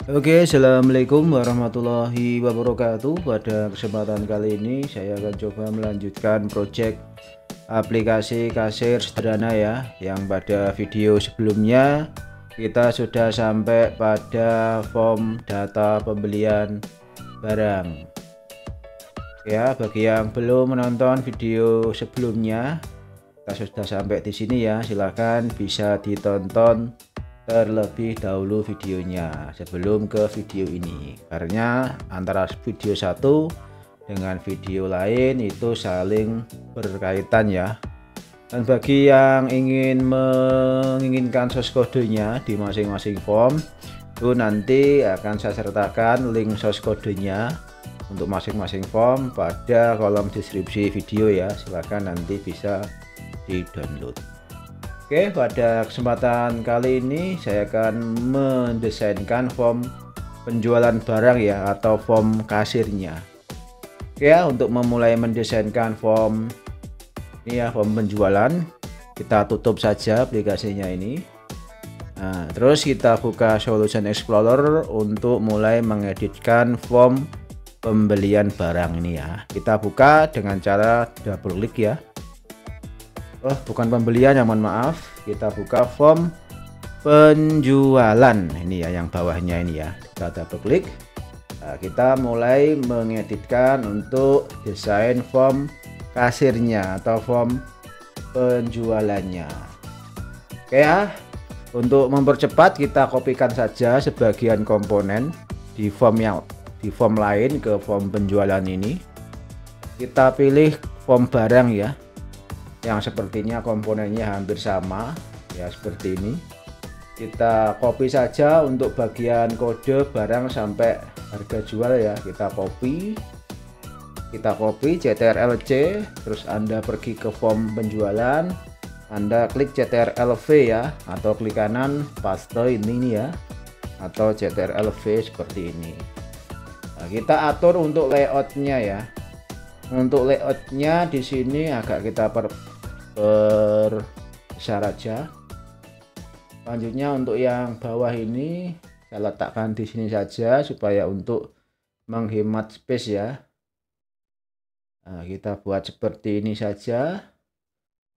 Oke, assalamualaikum warahmatullahi wabarakatuh. Pada kesempatan kali ini saya akan coba melanjutkan project aplikasi kasir sederhana ya, yang pada video sebelumnya kita sudah sampai pada form data pembelian barang. Ya, bagi yang belum menonton video sebelumnya, kita sudah sampai di sini ya, silahkan bisa ditonton terlebih dahulu videonya sebelum ke video ini, karena antara video satu dengan video lain itu saling berkaitan ya. Dan bagi yang menginginkan source kodenya di masing-masing form itu nanti akan saya sertakan link source kodenya untuk masing-masing form pada kolom deskripsi video ya, silahkan nanti bisa di download. Oke, pada kesempatan kali ini saya akan mendesainkan form penjualan barang ya, atau form kasirnya. Oke ya, untuk memulai mendesainkan form ini ya, form penjualan, kita tutup saja aplikasinya ini. Nah, terus kita buka Solution Explorer untuk mulai mengeditkan form pembelian barang ini ya. Kita buka dengan cara double klik ya. Oh, bukan pembelian ya, mohon maaf. Kita buka form penjualan ini ya, yang bawahnya ini ya. Kita double klik. Nah, kita mulai mengeditkan untuk desain form kasirnya atau form penjualannya. Oke ya. Untuk mempercepat, kita kopikan saja sebagian komponen di form lain ke form penjualan ini. Kita pilih form barang ya, yang sepertinya komponennya hampir sama ya, seperti ini. Kita copy saja untuk bagian kode barang sampai harga jual ya, kita copy CTRL-C, terus Anda pergi ke form penjualan, Anda klik CTRL-V ya, atau klik kanan paste ini ya, atau CTRL-V seperti ini. Nah, kita atur untuk layoutnya ya. Untuk layoutnya di sini agak kita perbesar aja. Selanjutnya untuk yang bawah ini saya letakkan di sini saja supaya untuk menghemat space ya. Nah, kita buat seperti ini saja.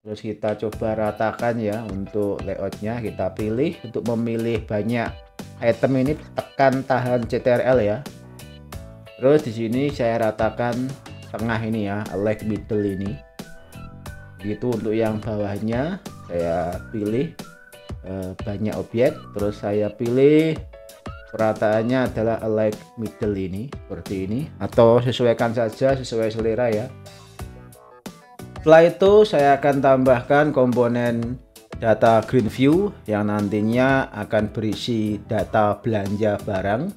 Terus kita coba ratakan ya untuk layoutnya. Kita pilih untuk memilih banyak item ini, tekan tahan CTRL ya. Terus di sini saya ratakan tengah ini ya, like middle ini. Gitu untuk yang bawahnya saya pilih banyak objek, terus saya pilih perataannya adalah like middle ini, seperti ini, atau sesuaikan saja sesuai selera ya. Setelah itu saya akan tambahkan komponen data green view yang nantinya akan berisi data belanja barang.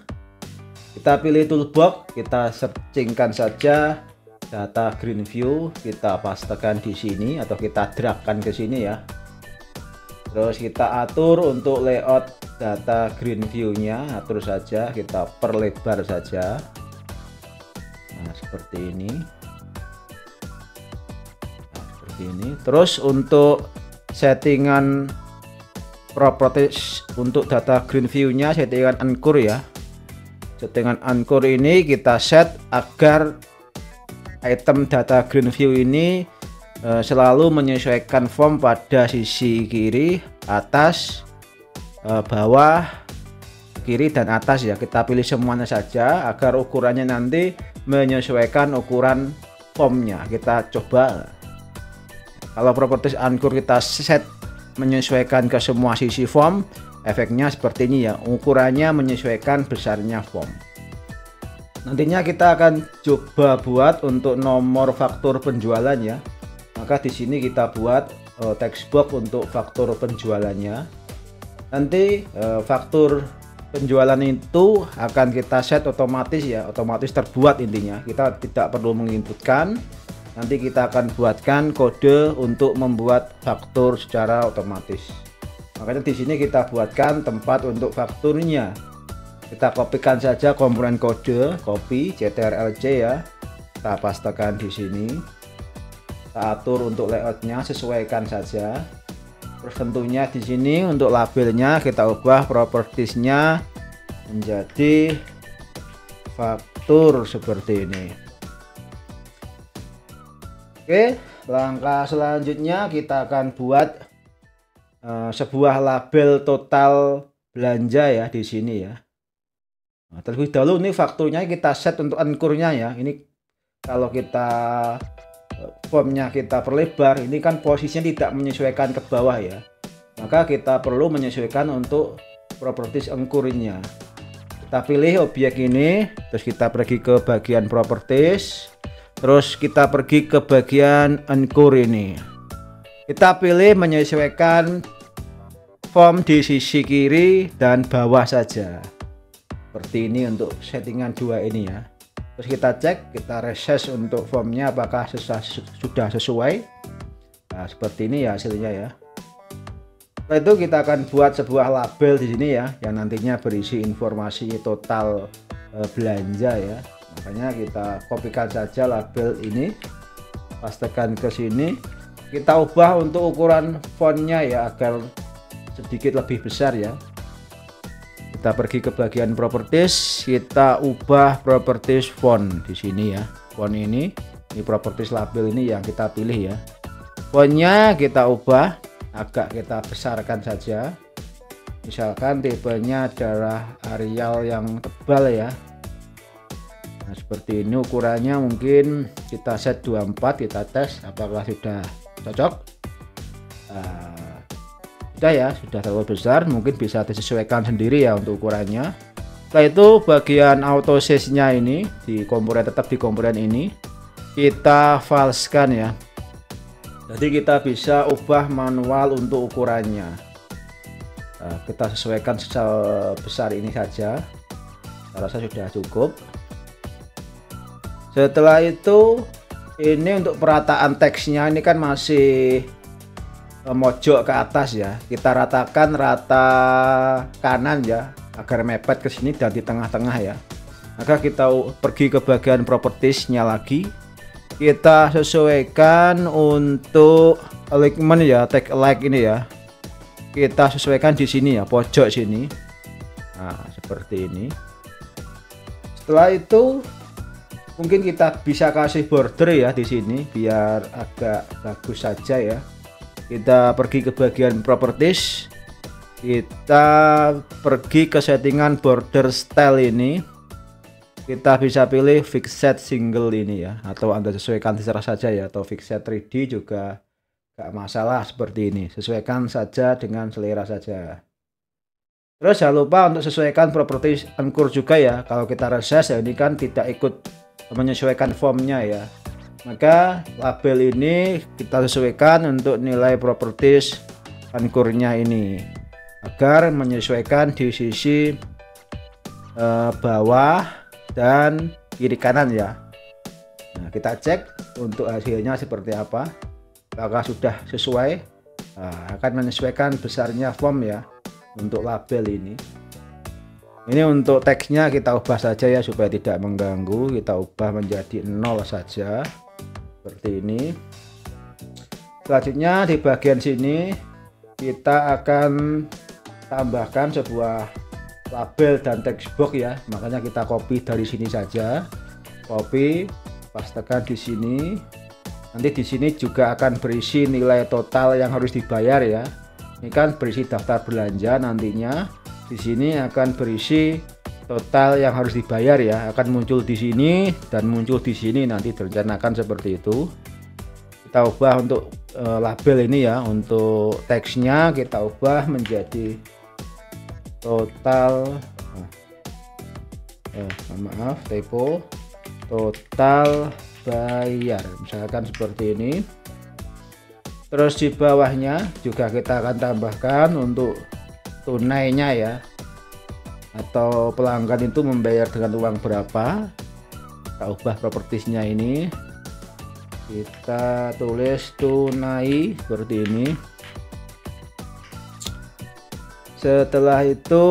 Kita pilih toolbox, kita searchingkan saja data green view, kita pastekan di sini atau kita dragkan ke sini ya. Terus kita atur untuk layout data green view-nya, atur saja, kita perlebar saja. Nah, seperti ini. Nah, seperti ini. Terus untuk settingan properties untuk data green view-nya, settingan anchor ya. Settingan anchor ini kita set agar item data green view ini selalu menyesuaikan form pada sisi kiri, atas, bawah, kiri dan atas ya. Kita pilih semuanya saja agar ukurannya nanti menyesuaikan ukuran formnya. Kita coba. Kalau properties anchor kita set menyesuaikan ke semua sisi form, efeknya seperti ini ya, ukurannya menyesuaikan besarnya form. Nantinya kita akan coba buat untuk nomor faktur penjualan ya. Maka di sini kita buat text box untuk faktur penjualannya. Nanti faktur penjualan itu akan kita set otomatis ya, otomatis terbuat intinya. Kita tidak perlu menginputkan. Nanti kita akan buatkan kode untuk membuat faktur secara otomatis. Makanya di sini kita buatkan tempat untuk fakturnya. Kita kopikan saja komponen kode, copy CTRL-C ya. Kita pastekan di sini. Kita atur untuk layoutnya, sesuaikan saja. Terus tentunya di sini untuk labelnya kita ubah propertiesnya menjadi faktur seperti ini. Oke, langkah selanjutnya kita akan buat sebuah label total belanja ya di sini ya. Nah, terlebih dahulu ini fakturnya kita set untuk ukurnya ya. Ini kalau kita formnya kita perlebar, ini kan posisinya tidak menyesuaikan ke bawah ya. Maka kita perlu menyesuaikan untuk properties engkurnya. Kita pilih objek ini, terus kita pergi ke bagian properties, terus kita pergi ke bagian engkur ini. Kita pilih menyesuaikan form di sisi kiri dan bawah saja. Seperti ini untuk settingan dua ini ya. Terus kita cek, kita reses untuk formnya apakah sudah sesuai. Nah, seperti ini ya hasilnya ya. Setelah itu kita akan buat sebuah label di sini ya, yang nantinya berisi informasi total belanja ya. Makanya kita kopikan saja label ini, pastekan ke sini. Kita ubah untuk ukuran fontnya ya agar sedikit lebih besar ya. Kita pergi ke bagian properties, kita ubah properties font di sini ya. Font ini properties label ini yang kita pilih ya. Fontnya kita ubah, agak kita besarkan saja. Misalkan tipenya adalah Arial yang tebal ya. Nah, seperti ini ukurannya, mungkin kita set 24, kita tes apakah sudah cocok. Sudah ya, sudah terlalu besar, mungkin bisa disesuaikan sendiri ya untuk ukurannya. Setelah itu bagian auto size nya ini di komponen, tetap di komponen ini kita falsekan ya. Jadi kita bisa ubah manual untuk ukurannya. Kita sesuaikan sebesar ini saja, saya rasa sudah cukup. Setelah itu ini untuk perataan teksnya, ini kan masih mojok ke atas ya, kita ratakan rata kanan ya agar mepet ke sini dan di tengah-tengah ya. Maka kita pergi ke bagian propertiesnya lagi, kita sesuaikan untuk alignment ya, tag like ini ya, kita sesuaikan di sini ya, pojok sini. Nah, seperti ini. Setelah itu mungkin kita bisa kasih border ya di sini biar agak bagus saja ya. Kita pergi ke bagian properties, kita pergi ke settingan border style ini, kita bisa pilih fixed single ini ya, atau Anda sesuaikan terserah saja ya, atau fixed 3D juga gak masalah seperti ini, sesuaikan saja dengan selera saja. Terus jangan lupa untuk sesuaikan properties engkur juga ya. Kalau kita reses ya, ini kan tidak ikut menyesuaikan formnya ya. Maka label ini kita sesuaikan untuk nilai properties engkurnya ini agar menyesuaikan di sisi bawah dan kiri kanan ya. Nah, kita cek untuk hasilnya seperti apa, apakah sudah sesuai. Akan menyesuaikan besarnya form ya untuk label ini. Ini untuk teksnya kita ubah saja ya supaya tidak mengganggu, kita ubah menjadi 0 saja seperti ini. Selanjutnya di bagian sini kita akan tambahkan sebuah label dan text box ya, makanya kita copy dari sini saja, copy, pastekan di sini. Nanti di sini juga akan berisi nilai total yang harus dibayar ya. Ini kan berisi daftar belanja, nantinya di sini akan berisi total yang harus dibayar ya, akan muncul di sini dan muncul di sini, nanti direncanakan seperti itu. Kita ubah untuk label ini ya, untuk teksnya kita ubah menjadi total maaf typo, total bayar, misalkan seperti ini. Terus di bawahnya juga kita akan tambahkan untuk tunainya ya, atau pelanggan itu membayar dengan uang berapa. Kita ubah propertiesnya ini, kita tulis tunai seperti ini. Setelah itu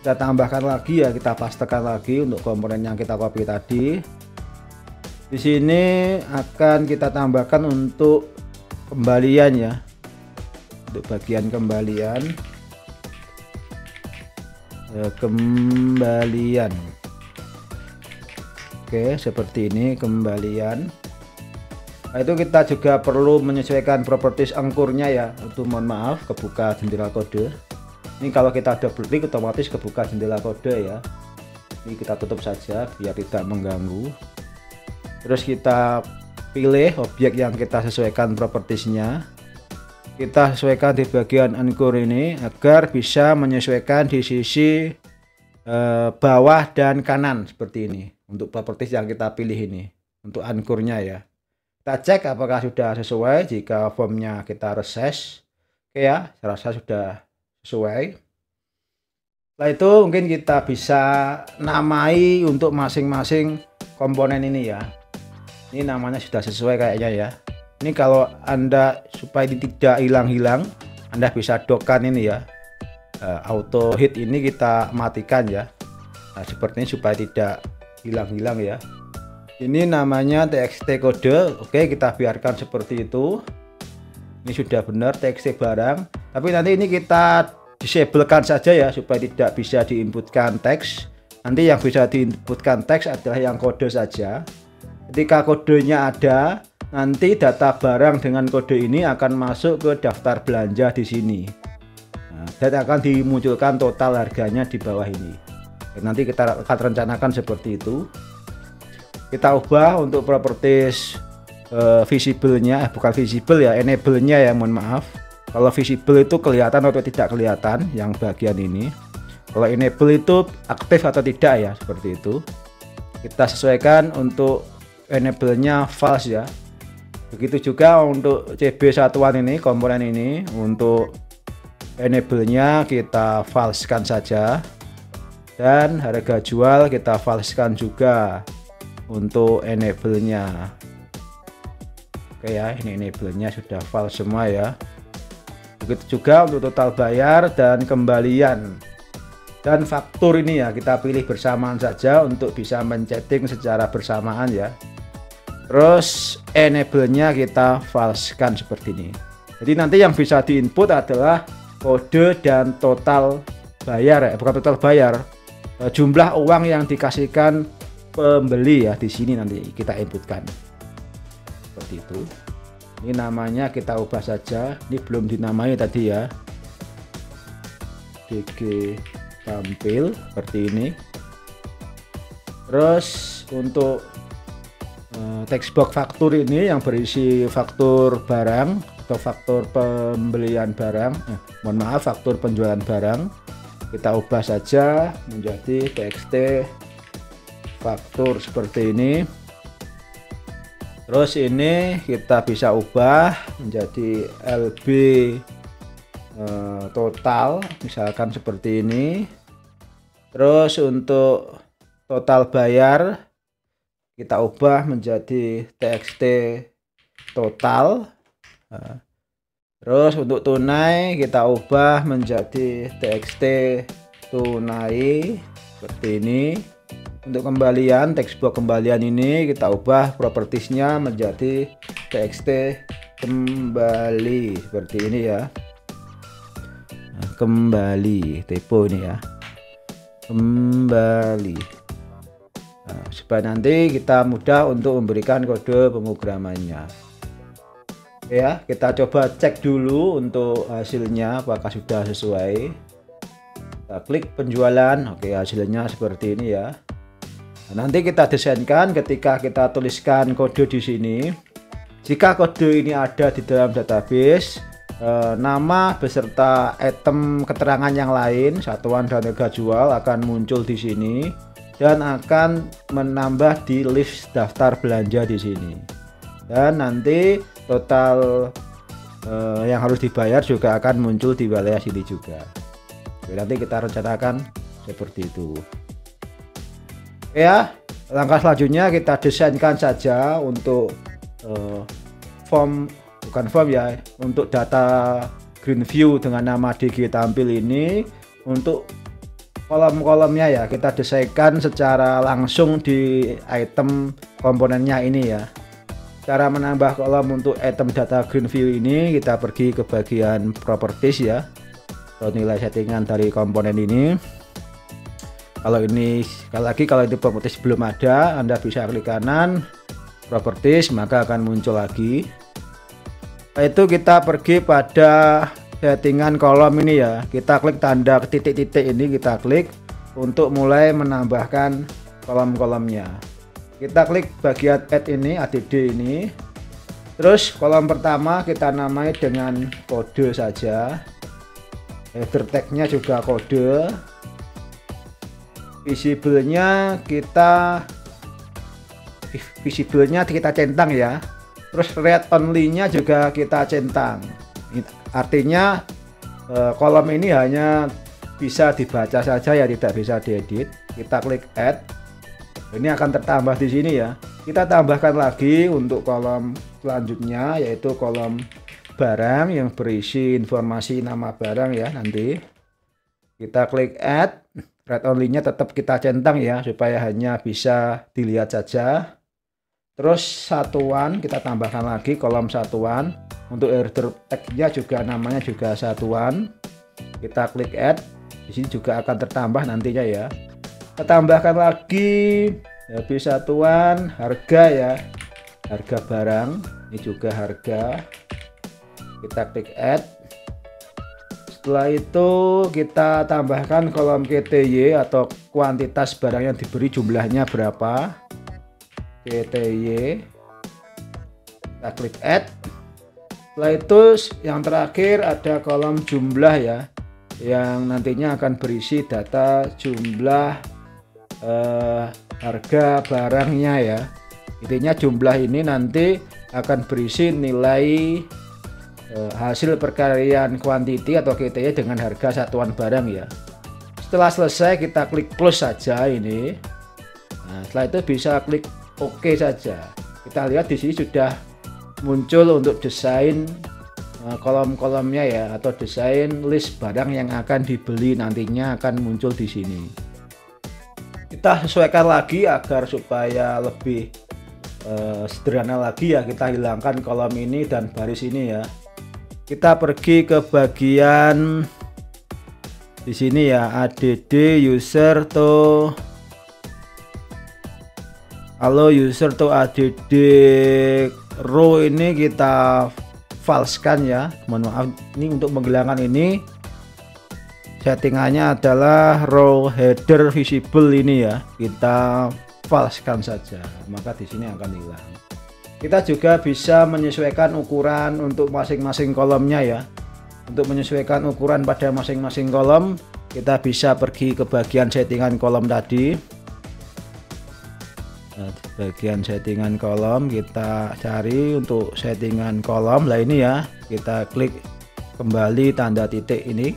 kita tambahkan lagi ya, kita pastekan lagi untuk komponen yang kita copy tadi. Di sini akan kita tambahkan untuk kembalian ya, untuk bagian kembalian. kembalian. Oke, seperti ini kembalian. Nah, itu kita juga perlu menyesuaikan properties angkurnya ya. Untuk mohon maaf kebuka jendela kode. Ini kalau kita double klik otomatis kebuka jendela kode ya. Ini kita tutup saja biar tidak mengganggu. Terus kita pilih objek yang kita sesuaikan propertiesnya. Kita sesuaikan di bagian angkur ini agar bisa menyesuaikan di sisi bawah dan kanan seperti ini. Untuk properties yang kita pilih ini untuk angkurnya ya. Kita cek apakah sudah sesuai. Jika formnya kita resize, oke ya, saya rasa sudah sesuai. Setelah itu mungkin kita bisa namai untuk masing-masing komponen ini ya. Ini namanya sudah sesuai kayaknya ya. Ini kalau Anda supaya tidak hilang-hilang, Anda bisa dockkan ini ya. Auto hit ini kita matikan ya. Nah, seperti ini supaya tidak hilang-hilang ya. Ini namanya txt kode. Oke, kita biarkan seperti itu. Ini sudah benar txt barang, tapi nanti ini kita disablekan saja ya supaya tidak bisa diinputkan teks. Nanti yang bisa diinputkan teks adalah yang kode saja. Ketika kodenya ada, nanti data barang dengan kode ini akan masuk ke daftar belanja di sini. Nah, dan akan dimunculkan total harganya di bawah ini. Nanti kita akan rencanakan seperti itu. Kita ubah untuk properties visible-nya, bukan visible ya, enable-nya ya, mohon maaf. Kalau visible itu kelihatan atau tidak kelihatan yang bagian ini. Kalau enable itu aktif atau tidak ya, seperti itu. Kita sesuaikan untuk enable-nya false ya. Begitu juga untuk CB satuan ini, komponen ini, untuk enable-nya kita false-kan saja. Dan harga jual kita false-kan juga untuk enable-nya. Oke ya, ini enable-nya sudah false semua ya. Begitu juga untuk total bayar dan kembalian. Dan faktur ini ya kita pilih bersamaan saja untuk bisa mencetting secara bersamaan ya. Terus enable-nya kita false-kan seperti ini. Jadi nanti yang bisa diinput adalah kode dan total bayar ya, bukan total bayar. Jumlah uang yang dikasihkan pembeli ya, di sini nanti kita inputkan seperti itu. Ini namanya kita ubah saja, ini belum dinamai tadi ya. DG tampil seperti ini. Terus untuk text box faktur ini yang berisi faktur barang atau faktur pembelian barang, mohon maaf, faktur penjualan barang, kita ubah saja menjadi txt faktur seperti ini. Terus ini kita bisa ubah menjadi LB total misalkan seperti ini. Terus untuk total bayar kita ubah menjadi txt total. Terus untuk tunai kita ubah menjadi txt tunai seperti ini. Untuk kembalian, text box kembalian ini kita ubah propertiesnya menjadi txt kembali seperti ini ya. Nah, kembali, typo ini ya, kembali. Nah, supaya nanti kita mudah untuk memberikan kode pemrogramannya. Ya, kita coba cek dulu untuk hasilnya apakah sudah sesuai. Kita klik penjualan, oke, hasilnya seperti ini ya. Nah, nanti kita desainkan ketika kita tuliskan kode di sini. Jika kode ini ada di dalam database, nama beserta item keterangan yang lain, satuan dan harga jual akan muncul di sini dan akan menambah di list daftar belanja di sini. Dan nanti total yang harus dibayar juga akan muncul di wilayah sini juga. Oke, nanti kita rencanakan seperti itu. Ya, langkah selanjutnya kita desainkan saja untuk form, bukan form ya, untuk data green view dengan nama DG tampil ini. Untuk kolom-kolomnya ya kita desainkan secara langsung di item komponennya ini ya. Cara menambah kolom untuk item data green view ini, kita pergi ke bagian properties ya, atau nilai settingan dari komponen ini. Kalau ini sekali lagi, kalau ini properties belum ada, Anda bisa klik kanan properties, maka akan muncul lagi. Setelah itu kita pergi pada settingan kolom ini ya, kita klik tanda titik-titik ini, kita klik untuk mulai menambahkan kolom-kolomnya. Kita klik bagian add ini, add ini, terus kolom pertama kita namai dengan kode saja, header tagnya juga kode, visible-nya kita centang ya, terus read only-nya juga kita centang. Artinya kolom ini hanya bisa dibaca saja ya, tidak bisa diedit. Kita klik add, ini akan tertambah di sini ya. Kita tambahkan lagi untuk kolom selanjutnya, yaitu kolom barang yang berisi informasi nama barang ya. Nanti kita klik add, read only-nya tetap kita centang ya, supaya hanya bisa dilihat saja. Terus satuan kita tambahkan lagi, kolom satuan. Untuk header tag-nya juga namanya juga satuan. Kita klik add, di sini juga akan tertambah nantinya ya. Kita tambahkan lagi habis satuan, harga ya, harga barang, ini juga harga. Kita klik add. Setelah itu kita tambahkan kolom KTY atau kuantitas barang yang diberi, jumlahnya berapa, KTY. Kita klik add. Setelah itu yang terakhir ada kolom jumlah ya, yang nantinya akan berisi data jumlah harga barangnya ya. Intinya jumlah ini nanti akan berisi nilai hasil perkalian quantity atau KTY dengan harga satuan barang ya. Setelah selesai kita klik close saja ini. Nah, setelah itu bisa klik OK saja. Kita lihat di sini sudah muncul untuk desain kolom-kolomnya ya, atau desain list barang yang akan dibeli nantinya akan muncul di sini. Kita sesuaikan lagi agar supaya lebih sederhana lagi ya. Kita hilangkan kolom ini dan baris ini ya. Kita pergi ke bagian di sini ya, add user to add row, ini kita falsekan ya. Mohon maaf, ini untuk menghilangkan ini settingannya adalah row header visible ini ya, kita falsekan saja, maka di sini akan hilang. Kita juga bisa menyesuaikan ukuran untuk masing-masing kolomnya ya. Untuk menyesuaikan ukuran pada masing-masing kolom, kita bisa pergi ke bagian settingan kolom tadi. Nah, bagian settingan kolom kita cari untuk settingan kolom lah ini ya, kita klik kembali tanda titik ini.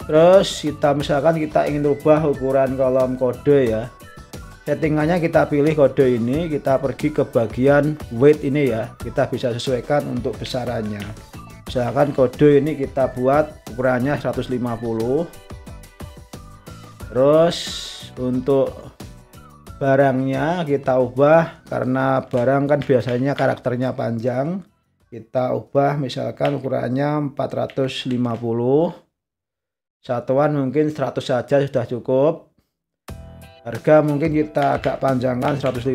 Terus kita misalkan kita ingin ubah ukuran kolom kode ya, settingannya kita pilih kode ini, kita pergi ke bagian weight ini ya, kita bisa sesuaikan untuk besarannya. Misalkan kode ini kita buat ukurannya 150. Terus untuk barangnya kita ubah, karena barang kan biasanya karakternya panjang, kita ubah misalkan ukurannya 450. Satuan mungkin 100 saja sudah cukup. Harga mungkin kita agak panjangkan 150.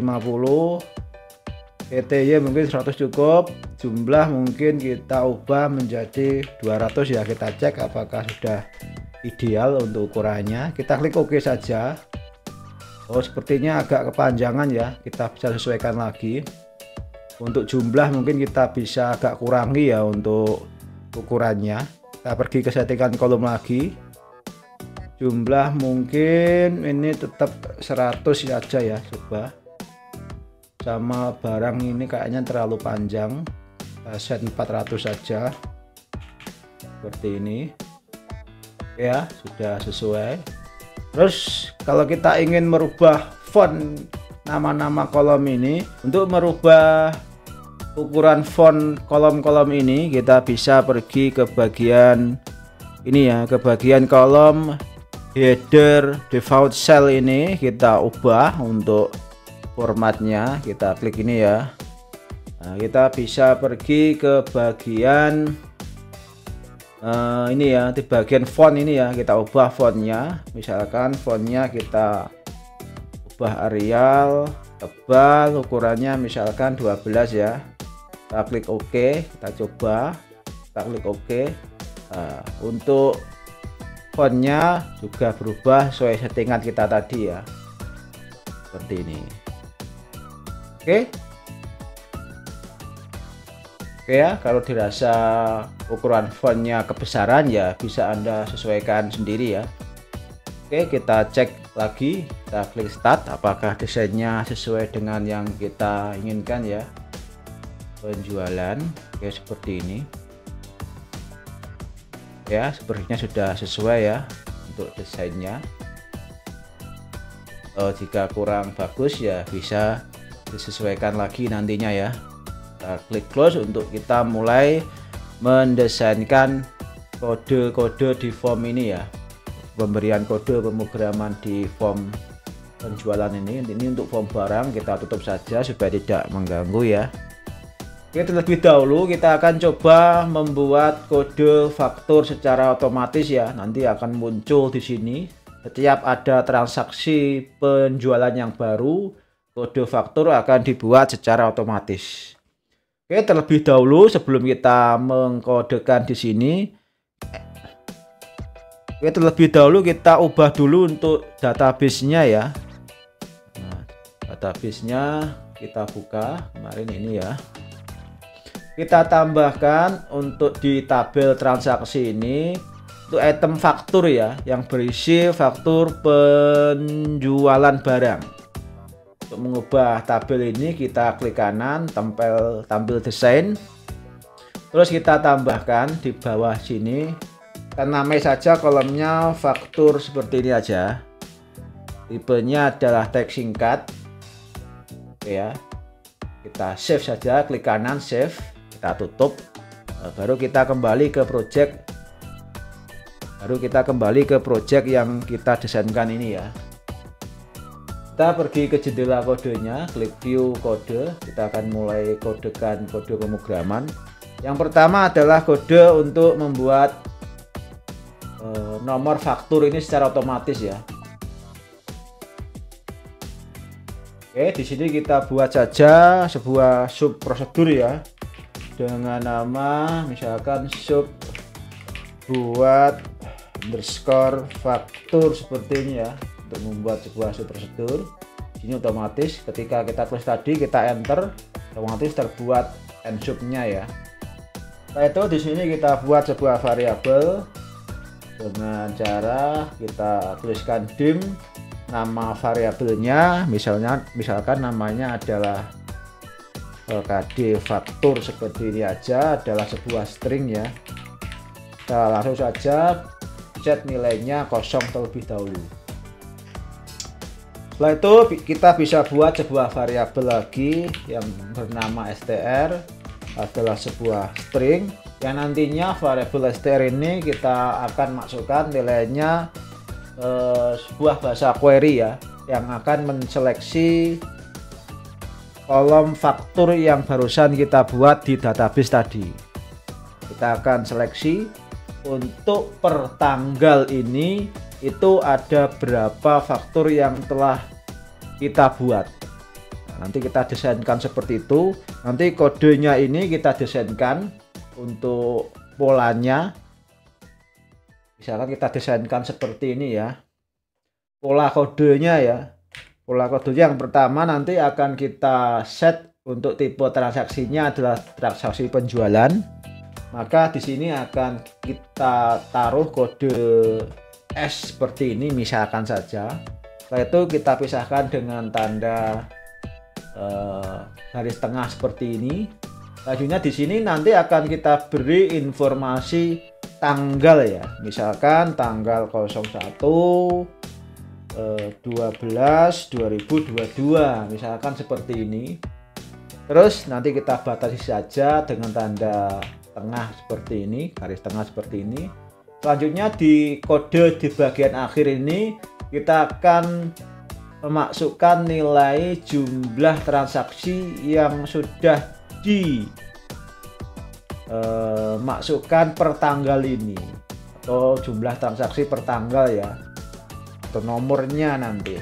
KTY mungkin 100 cukup. Jumlah mungkin kita ubah menjadi 200 ya. Kita cek apakah sudah ideal untuk ukurannya. Kita klik OK saja. Oh, sepertinya agak kepanjangan ya. Kita bisa sesuaikan lagi. Untuk jumlah mungkin kita bisa agak kurangi ya untuk ukurannya. Kita pergi ke settingan kolom lagi. Jumlah mungkin ini tetap 100 saja ya, coba. Sama barang ini kayaknya terlalu panjang, kita set 400 saja seperti ini ya, sudah sesuai. Terus kalau kita ingin merubah font nama-nama kolom ini, untuk merubah ukuran font kolom-kolom ini, kita bisa pergi ke bagian ini ya, ke bagian kolom header default cell ini, kita ubah untuk formatnya, kita klik ini ya. Nah, kita bisa pergi ke bagian ini ya, di bagian font ini ya, kita ubah fontnya. Misalkan fontnya kita ubah Arial, tebal, ukurannya misalkan 12 ya. Kita klik OK, kita coba, kita klik OK. Nah, untuk fontnya juga berubah sesuai settingan kita tadi ya, seperti ini. Oke. Oke ya, kalau dirasa ukuran fontnya kebesaran ya bisa Anda sesuaikan sendiri ya. Oke, kita cek lagi, kita klik start, apakah desainnya sesuai dengan yang kita inginkan ya. Penjualan, oke seperti ini. Ya, sepertinya sudah sesuai ya untuk desainnya. Jika kurang bagus ya bisa disesuaikan lagi nantinya ya. Kita klik close untuk kita mulai mendesainkan kode-kode di form ini ya, pemberian kode pemrograman di form penjualan ini untuk form barang kita tutup saja supaya tidak mengganggu ya. Oke, terlebih dahulu kita akan coba membuat kode faktur secara otomatis ya. Nanti akan muncul di sini setiap ada transaksi penjualan yang baru, kode faktur akan dibuat secara otomatis. Oke, terlebih dahulu sebelum kita mengkodekan di sini, oke, terlebih dahulu kita ubah dulu untuk database-nya ya. Nah, database-nya kita buka kemarin ini ya. Kita tambahkan untuk di tabel transaksi ini untuk item faktur ya, yang berisi faktur penjualan barang. Untuk mengubah tabel ini kita klik kanan, tampil desain, terus kita tambahkan di bawah sini, kita namai saja kolomnya faktur seperti ini aja, tipenya adalah teks singkat. Oke ya, kita save saja, klik kanan save, kita tutup. Baru kita kembali ke project yang kita desainkan ini ya. Kita pergi ke jendela kodenya, klik view kode, kita akan mulai kodekan kode pemrograman. Yang pertama adalah kode untuk membuat nomor faktur ini secara otomatis ya. Oke, di sini kita buat saja sebuah sub prosedur ya, dengan nama misalkan sub buat underscore faktur seperti ini ya. Untuk membuat sebuah prosedur ini otomatis ketika kita tulis tadi kita enter, otomatis terbuat end subnya ya. Setelah itu di sini kita buat sebuah variabel dengan cara kita tuliskan dim nama variabelnya, misalkan namanya adalah LKD faktur seperti ini aja, adalah sebuah string ya. Kita langsung saja set nilainya 0 terlebih dahulu. Setelah itu kita bisa buat sebuah variabel lagi yang bernama str, adalah sebuah string yang nantinya variabel str ini kita akan masukkan nilainya sebuah bahasa query ya, yang akan menseleksi kolom faktur yang barusan kita buat di database tadi. Kita akan seleksi untuk per tanggal ini itu ada berapa faktur yang telah kita buat. Nah, nanti kita desainkan seperti itu. Nanti kodenya ini kita desainkan untuk polanya. Misalkan kita desainkan seperti ini ya, pola kodenya ya. Pola kodenya yang pertama nanti akan kita set untuk tipe transaksinya adalah transaksi penjualan. Maka di sini akan kita taruh kode S seperti ini misalkan saja. Setelah itu kita pisahkan dengan tanda garis tengah seperti ini. Selanjutnya di sini nanti akan kita beri informasi tanggal ya. Misalkan tanggal 01/12/2022 misalkan seperti ini. Terus nanti kita batasi saja dengan tanda tengah seperti ini, garis tengah seperti ini. Selanjutnya di kode di bagian akhir ini kita akan memasukkan nilai jumlah transaksi yang sudah masukkan per tanggal ini atau jumlah transaksi per tanggal ya, atau nomornya nanti.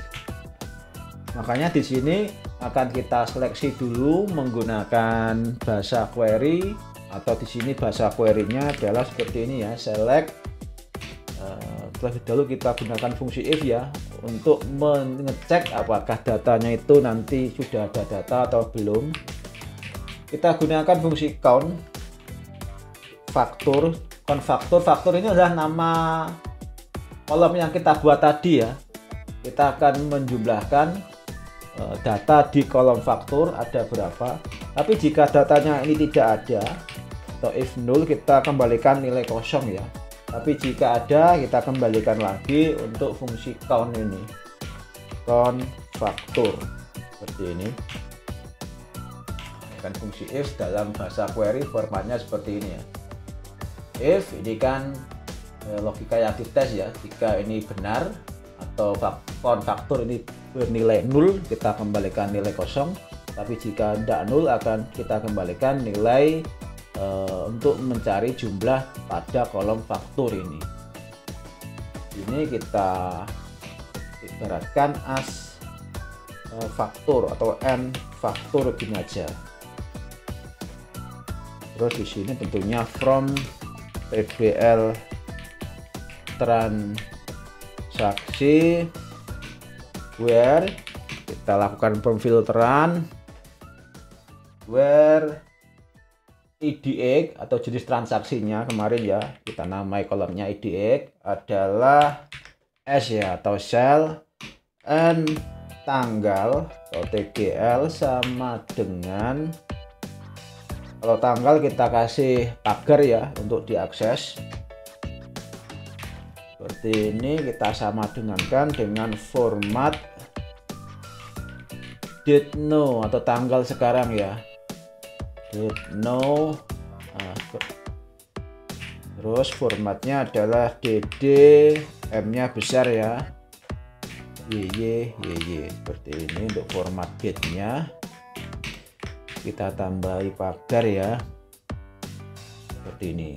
Makanya di sini akan kita seleksi dulu menggunakan bahasa query, atau di sini bahasa query-nya adalah seperti ini ya, select. Terlebih dahulu kita gunakan fungsi if ya, untuk mengecek apakah datanya itu nanti sudah ada data atau belum. Kita gunakan fungsi count faktur. Faktur ini adalah nama kolom yang kita buat tadi ya. Kita akan menjumlahkan data di kolom faktur ada berapa. Tapi jika datanya ini tidak ada atau if null, kita kembalikan nilai kosong ya. Tapi jika ada, kita kembalikan lagi untuk fungsi count ini, count faktur seperti ini. Kan fungsi if dalam bahasa query formatnya seperti ini ya. If ini kan logika yang dites ya, jika ini benar atau count faktur ini bernilai nol, kita kembalikan nilai kosong. Tapi jika tidak nol, akan kita kembalikan nilai untuk mencari jumlah pada kolom faktur ini. Ini kita ibaratkan as faktur atau n faktur gini aja. Terus di sini tentunya from tbl transaksi where kita lakukan pemfilteran where IDX atau jenis transaksinya kemarin ya, kita namai kolomnya IDX adalah S ya atau sel, and tanggal atau TGL sama dengan, kalau tanggal kita kasih pagar ya untuk diakses seperti ini. Kita sama dengankan dengan format date now atau tanggal sekarang ya, date now. Terus formatnya adalah DD, M nya besar ya, YY seperti ini untuk format date nya. Kita tambahi pagar ya seperti ini.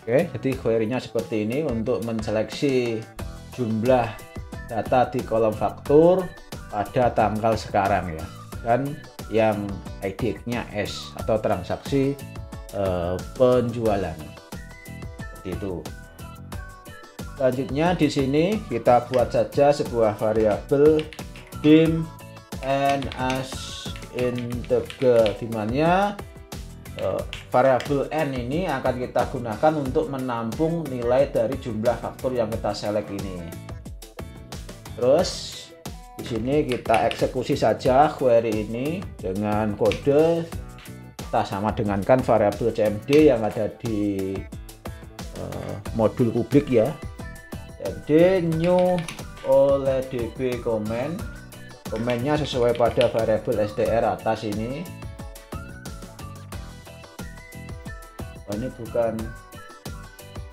Oke, jadi query-nya seperti ini untuk menseleksi jumlah data di kolom faktur pada tanggal sekarang ya, dan yang IDX-nya S atau transaksi penjualan seperti itu. Selanjutnya di sini kita buat saja sebuah variabel dim and as integer, di mana variabel n ini akan kita gunakan untuk menampung nilai dari jumlah faktur yang kita select ini. Terus di sini kita eksekusi saja query ini dengan kode, kita sama dengankan variabel cmd yang ada di modul publik ya, cmd new oleh db comment. Komennya sesuai pada variabel str atas ini. Oh, ini bukan,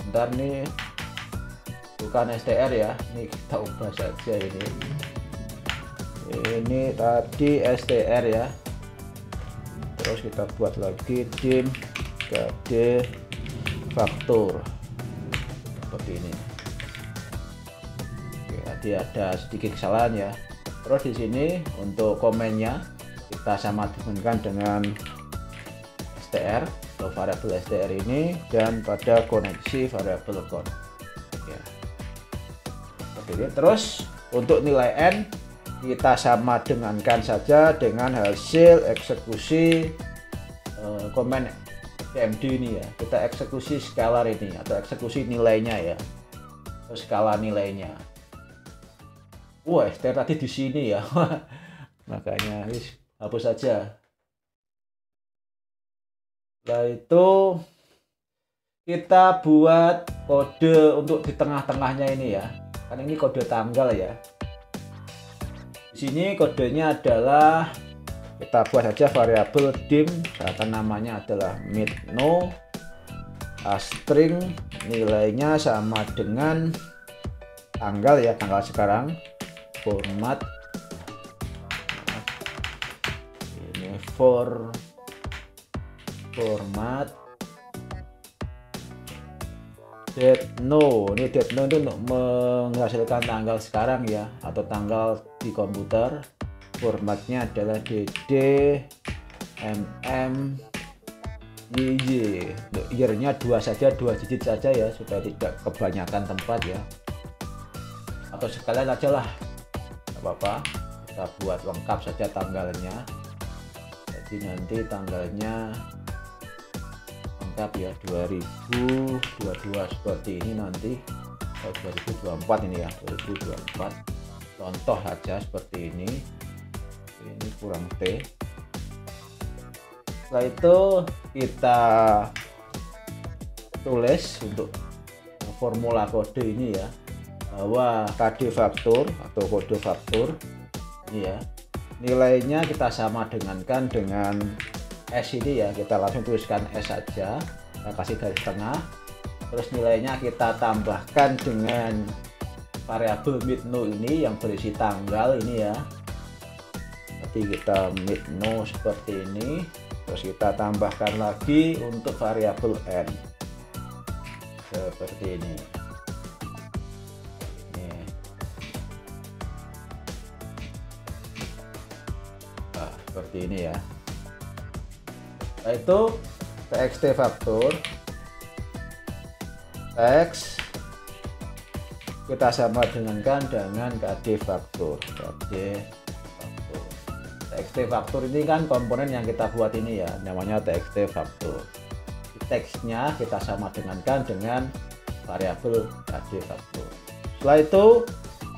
bentar nih, bukan str ya, ini kita ubah saja ini. Ini tadi str ya, terus kita buat lagi dim kd faktur seperti ini. Oke, tadi ada sedikit kesalahan ya. Terus di sini untuk komennya kita sama dengankan dengan str atau variabel str ini, dan pada koneksi variabel count ya. Oke, terus untuk nilai n kita sama dengankan saja dengan hasil eksekusi komen cmd ini ya. Kita eksekusi scalar ini atau eksekusi nilainya ya, atau skala nilainya. Wah, str tadi di sini ya. Makanya hapus saja. Setelah itu kita buat kode untuk di tengah-tengahnya ini ya, kan ini kode tanggal ya. Di sini kodenya adalah, kita buat saja variabel dim, data namanya adalah mid no, string nilainya sama dengan tanggal ya, tanggal sekarang, format ini for format date no. Ini date no itu untuk menghasilkan tanggal sekarang ya, atau tanggal di komputer. Formatnya adalah dd mm YY. Untuk year-nya 2 saja, 2 digit saja ya, supaya tidak kebanyakan tempat ya, atau sekalian aja lah, nggak apa-apa, kita buat lengkap saja tanggalnya. Jadi nanti tanggalnya lengkap ya, 2022 seperti ini nanti, 2024 ini ya, 2024 contoh saja seperti ini kurang T. Setelah itu kita tulis untuk formula kode ini ya, bahwa KD faktur atau kode faktur ini ya, nilainya kita sama dengankan dengan S ini ya, kita langsung tuliskan S saja, kita kasih garis tengah, terus nilainya kita tambahkan dengan variabel midno ini yang berisi tanggal ini ya. Nanti kita midno seperti ini, terus kita tambahkan lagi untuk variabel n seperti ini. Nah, seperti ini ya. Nah, itu txt faktur, teks kita sama dengankan dengan KD faktur. TXT faktur ini kan komponen yang kita buat ini ya, namanya TXT faktur. Teksnya kita sama dengankan dengan variabel KD faktur. Setelah itu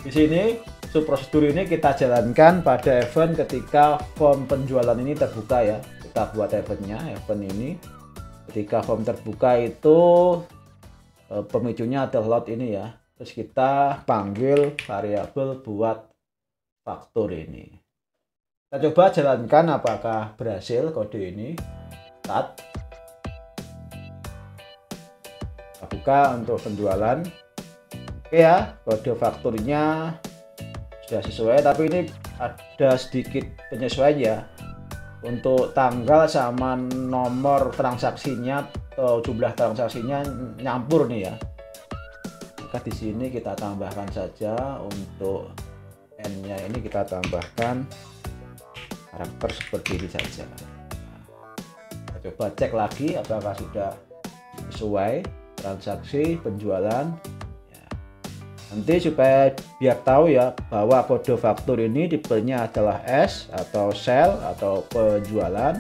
di sini prosedur ini kita jalankan pada event ketika form penjualan ini terbuka ya. Kita buat eventnya, event ini ketika form terbuka itu pemicunya adalah load ini ya. Terus kita panggil variabel buat faktur ini. Kita coba jalankan apakah berhasil kode ini. Start. Kita buka untuk penjualan. Oke ya, kode fakturnya sudah sesuai, tapi ini ada sedikit penyesuaian ya. Untuk tanggal sama nomor transaksinya atau jumlah transaksinya nyampur nih ya. Maka di sini kita tambahkan saja, untuk n-nya ini kita tambahkan karakter seperti ini saja. Kita coba cek lagi apakah sudah sesuai transaksi penjualan ya. Nanti supaya biar tahu ya bahwa kode faktur ini tipenya adalah S atau sell atau penjualan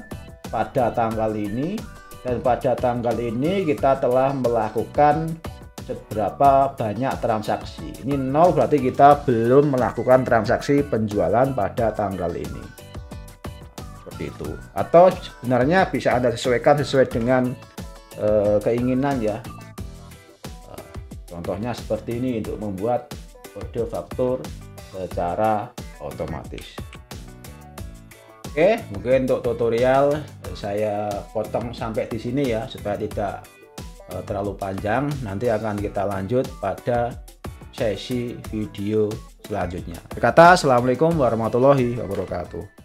pada tanggal ini, dan pada tanggal ini kita telah melakukan seberapa banyak transaksi. Ini 0 berarti kita belum melakukan transaksi penjualan pada tanggal ini. Itu, atau sebenarnya bisa Anda sesuaikan sesuai dengan keinginan ya. Contohnya seperti ini untuk membuat kode faktur secara otomatis. Oke, mungkin untuk tutorial saya potong sampai di sini ya, supaya tidak terlalu panjang. Nanti akan kita lanjut pada sesi video selanjutnya. Berkata, assalamualaikum warahmatullahi wabarakatuh.